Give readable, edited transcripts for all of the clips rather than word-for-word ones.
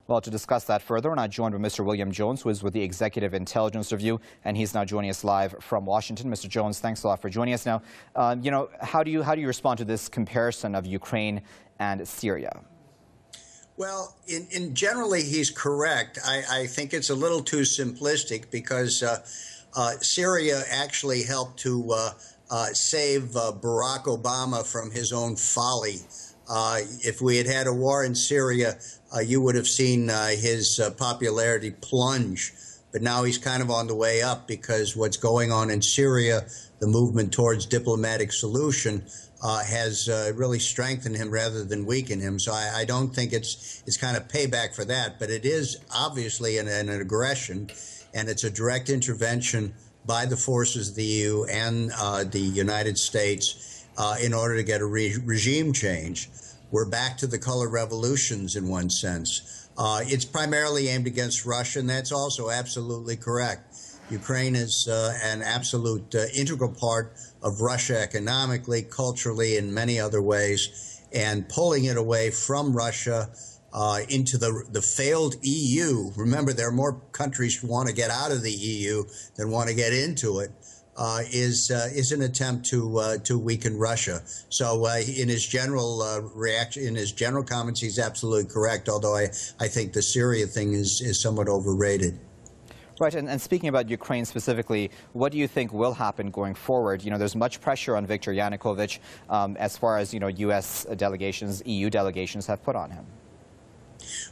Well, to discuss that further, we're now joined by Mr. William Jones, who is with the Executive Intelligence Review, and he's now joining us live from Washington. Mr. Jones, thanks a lot for joining us. Now, how do you respond to this comparison of Ukraine and Syria? Well, in generally, he's correct. I think it's a little too simplistic because Syria actually helped to save Barack Obama from his own folly. If we had had a war in Syria, you would have seen his popularity plunge. But now he's kind of on the way up because what's going on in Syria, the movement towards diplomatic solution, has really strengthened him rather than weakened him. So I don't think it's kind of payback for that. But it is obviously an aggression, and it's a direct intervention by the forces of the EU and the United States in order to get a regime change. We're back to the color revolutions in one sense. It's primarily aimed against Russia, and that's also absolutely correct. Ukraine is an absolute integral part of Russia economically, culturally, in many other ways, and pulling it away from Russia into the failed EU. Remember, there are more countries who want to get out of the EU than want to get into it. Is an attempt to weaken Russia. So in his general reaction, in his general comments, he's absolutely correct. Although I think the Syria thing is somewhat overrated. Right, and speaking about Ukraine specifically, what do you think will happen going forward? There's much pressure on Viktor Yanukovych as far as U.S. delegations, EU delegations have put on him.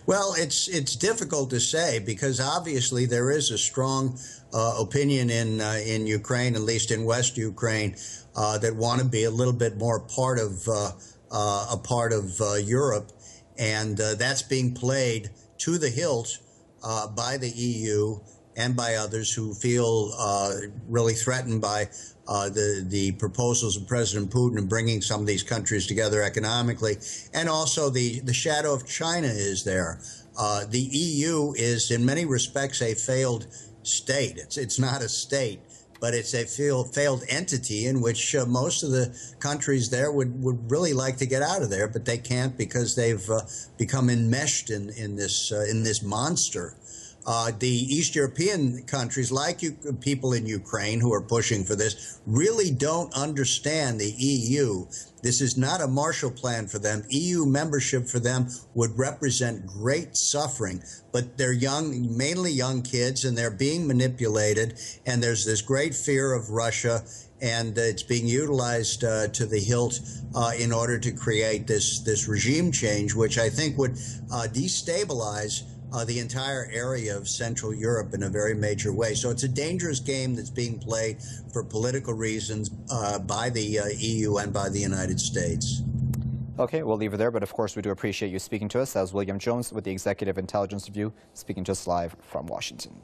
Well, it's difficult to say because obviously there is a strong opinion in Ukraine, at least in West Ukraine, that want to be a little bit more part of Europe, and that's being played to the hilt by the EU and by others who feel really threatened by the proposals of President Putin in bringing some of these countries together economically. And also the shadow of China is there. The EU is in many respects a failed state. It's not a state, but it's a failed entity in which most of the countries there would really like to get out of there, but they can't because they've become enmeshed in this monster. The East European countries, like people in Ukraine who are pushing for this, really don't understand the EU. This is not a Marshall Plan for them. EU membership for them would represent great suffering. But they're young, mainly young kids, and they're being manipulated. And there's this great fear of Russia, and it's being utilized to the hilt in order to create this regime change, which I think would destabilize the entire area of Central Europe in a very major way. So it's a dangerous game that's being played for political reasons by the EU and by the United States. Okay, we'll leave it there, but of course we do appreciate you speaking to us. That was William Jones with the Executive Intelligence Review, speaking to us live from Washington.